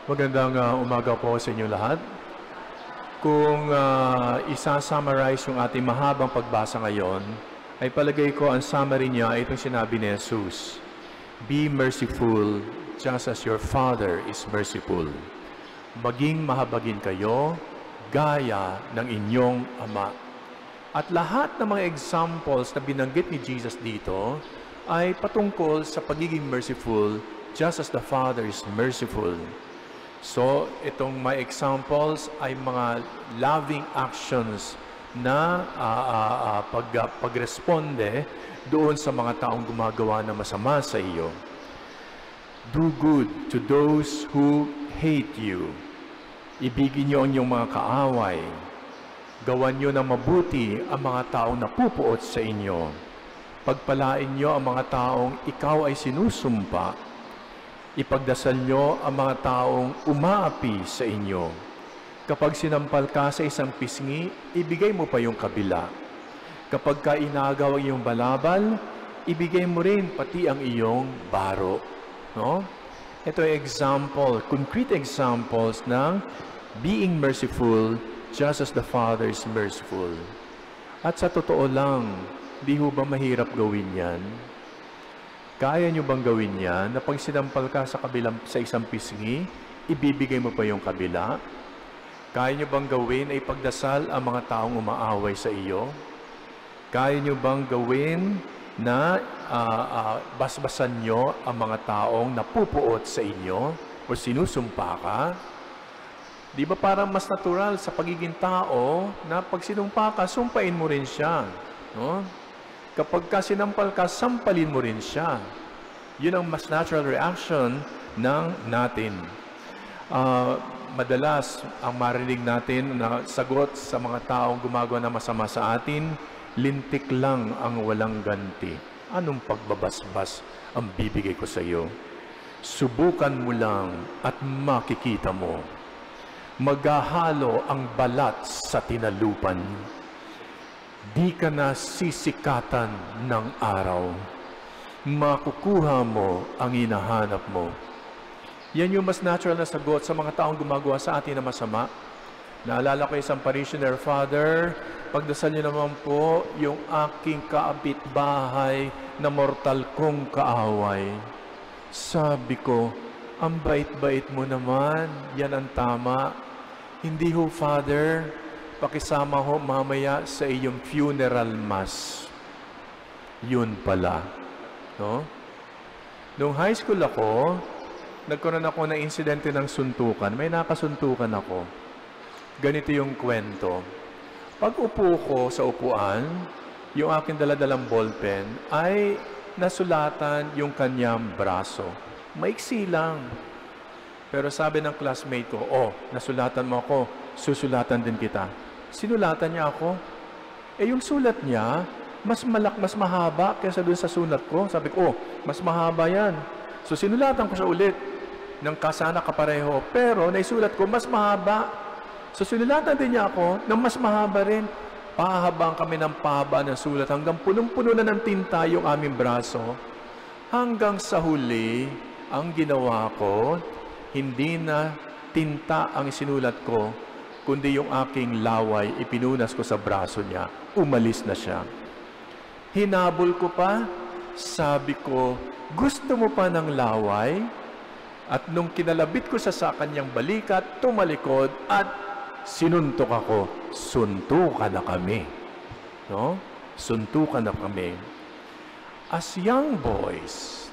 Magandang umaga po sa inyo lahat. Kung isa-summarize yung ating mahabang pagbasa ngayon, ay palagay ko ang summary niya ay itong sinabi ni Jesus. Be merciful just as your Father is merciful. Maging mahabagin kayo gaya ng inyong Ama. At lahat ng mga examples na binanggit ni Jesus dito ay patungkol sa pagiging merciful just as the Father is merciful. So, itong my examples ay mga loving actions na pagresponde doon sa mga taong gumagawa ng masama sa iyo. Do good to those who hate you. Ibigin niyo ang iyong mga kaaway. Gawan niyo ng mabuti ang mga taong napupuot sa inyo. Pagpalain niyo ang mga taong ikaw ay sinusumpa. Ipagdasal nyo ang mga taong umaapi sa inyo. Kapag sinampal ka sa isang pisngi, ibigay mo pa yung kabila. Kapag ka inagaw ang iyong balabal, ibigay mo rin pati ang iyong baro. No? Ito ay example, concrete examples ng being merciful just as the Father is merciful. At sa totoo lang, di ho ba mahirap gawin yan? Kaya nyo bang gawin yan na pag sinampal ka sa isang pisngi, ibibigay mo pa yung kabila? Kaya nyo bang gawin ay pagdasal ang mga taong umaaway sa iyo? Kaya nyo bang gawin na basbasan nyo ang mga taong napupuot sa inyo o sinusumpa ka? Di ba parang mas natural sa pagiging tao na pag sinumpa ka, sumpain mo rin siya. No? Kapag ka sinampal ka, sampalin mo rin siya. Yun ang mas natural reaction ng natin. Madalas, ang marinig natin na sagot sa mga taong gumagawa ng masama sa atin, lintik lang ang walang ganti. Anong pagbabasbas ang bibigay ko sa iyo? Subukan mo lang at makikita mo. Maghahalo ang balat sa tinalupan. Di ka na sisikatan ng araw. Makukuha mo ang hinahanap mo. Yan yung mas natural na sagot sa mga taong gumagawa sa atin na masama. Naalala ko isang parishioner, Father, pagdasal niyo naman po yung aking kaapitbahay na mortal kong kaaway. Sabi ko, ang bait-bait mo naman, yan ang tama. Hindi ho, Father, pakisama ho mamaya sa iyong funeral mass. Yun pala. No? Nung high school ako, nagkaroon ako ng insidente ng suntukan. May nakasuntukan ako. Ganito yung kwento. Pag upo ko sa upuan, yung aking daladalang ballpen ay nasulatan yung kanyang braso. Maiksi lang. Pero sabi ng classmate ko, nasulatan mo ako, susulatan din kita. Sinulatan niya ako. Yung sulat niya, mas mahaba kaysa doon sa sulat ko. Sabi ko, mas mahaba yan. So sinulatan ko siya ulit ng kasana kapareho. Pero naisulat ko, mas mahaba. So sinulatan din niya ako ng mas mahaba rin. Pahabang kami ng pahaba ng sulat hanggang punong-puno na ng tinta yung aming braso. Hanggang sa huli, ang ginawa ko, hindi na tinta ang sinulat ko, kundi yung aking laway, ipinunas ko sa braso niya. Umalis na siya. Hinabol ko pa, sabi ko, gusto mo pa ng laway? At nung kinalabit ko sa kanyang balikat, tumalikod at sinuntok ako. Suntukan na kami. No? Suntukan na kami. As young boys,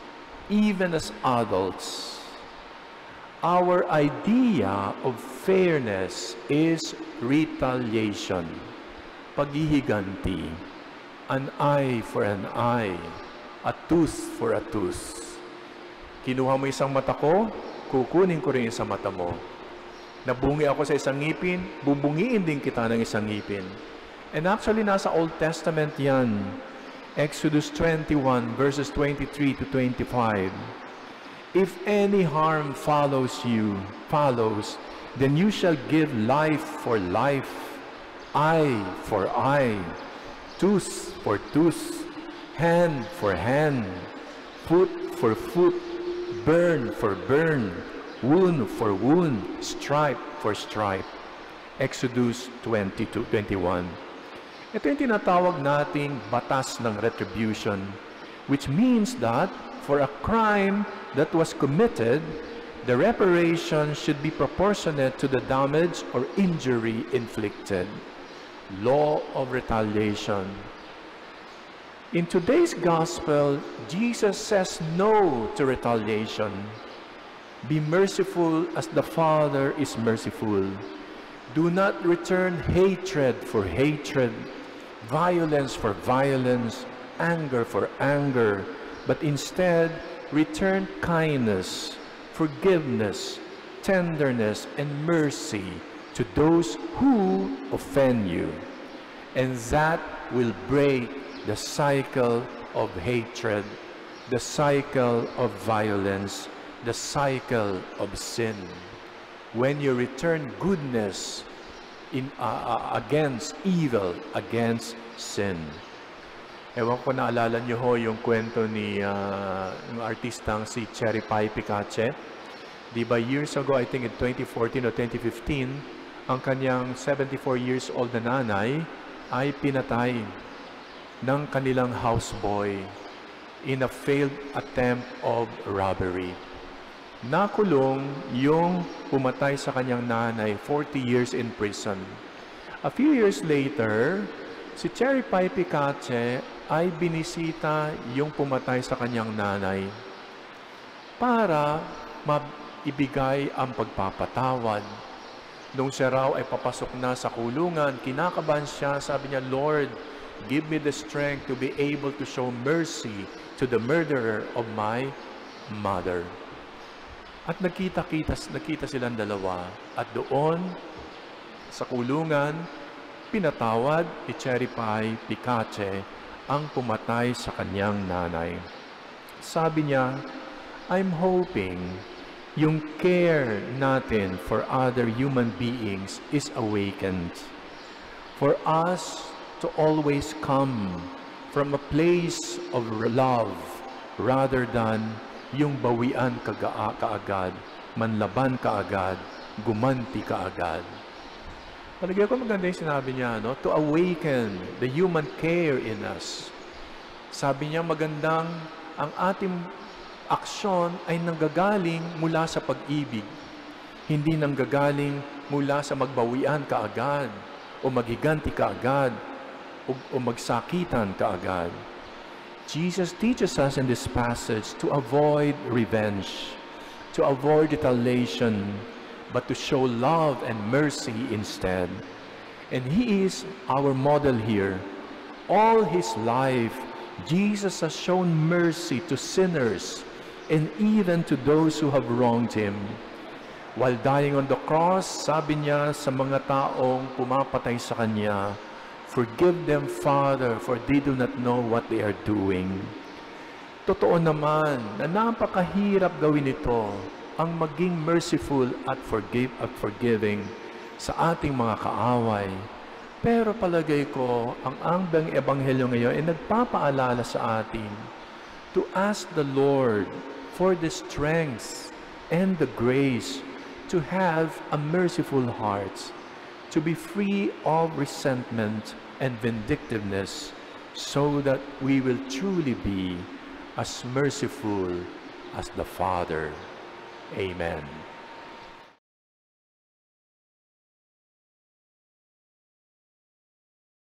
even as adults, our idea of fairness is retaliation, paghihiganti, an eye for an eye, a tooth for a tooth. Kinuha mo isang mata ko, kukunin ko rin isang mata mo. Nabungi ako sa isang ngipin, bubungiin din kita ng isang ngipin. And actually, nasa Old Testament yan. Exodus 21, verses 23 to 25. If any harm follows, then you shall give life for life, eye for eye, tooth for tooth, hand for hand, foot for foot, burn for burn, wound for wound, stripe for stripe. Exodus 20:21. Ito yung tinatawag nating batas ng retribution, which means that for a crime that was committed, the reparation should be proportionate to the damage or injury inflicted. Law of retaliation. In today's gospel, Jesus says no to retaliation. Be merciful as the Father is merciful. Do not return hatred for hatred, violence for violence, anger for anger, but instead return kindness, forgiveness, tenderness, and mercy to those who offend you. And that will break the cycle of hatred, the cycle of violence, the cycle of sin. When you return goodness against evil, against sin. Ewan ko naalala niyo ho yung kwento ni yung artistang si Cherry Pie Picache. Di ba years ago, I think in 2014 o 2015, ang kanyang 74 years old na nanay ay pinatay ng kanilang houseboy in a failed attempt of robbery. Nakulong yung pumatay sa kanyang nanay 40 years in prison. A few years later, si Cherry Pie Picache ay binisita yung pumatay sa kanyang nanay para maibigay ang pagpapatawad. Nung siya raw ay papasok na sa kulungan, kinakabahan siya, sabi niya, Lord, give me the strength to be able to show mercy to the murderer of my mother. At nakita silang dalawa. At doon, sa kulungan, pinatawad ni Cherry Pie Picache ang pumatay sa kanyang nanay. Sabi niya, I'm hoping yung care natin for other human beings is awakened. For us to always come from a place of love rather than yung bawian kaagad, manlaban kaagad, gumanti kaagad. Palagay ko maganda yung sinabi niya, no? To awaken the human care in us. Sabi niya magandang ang ating aksyon ay nanggagaling mula sa pag-ibig. Hindi nanggagaling mula sa magbawian kaagad o maghiganti kaagad o magsakitan kaagad. Jesus teaches us in this passage to avoid revenge, to avoid retaliation, but to show love and mercy instead. And He is our model here. All His life, Jesus has shown mercy to sinners and even to those who have wronged Him. While dying on the cross, sabi niya sa mga taong pumapatay sa Kanya, forgive them, Father, for they do not know what they are doing. Totoo naman na napakahirap gawin ito, ang maging merciful at forgiving sa ating mga kaaway. Pero palagay ko, ang ebanghelyo ngayon ay nagpapaalala sa atin to ask the Lord for the strength and the grace to have a merciful heart, to be free of resentment and vindictiveness, so that we will truly be as merciful as the Father. Amen.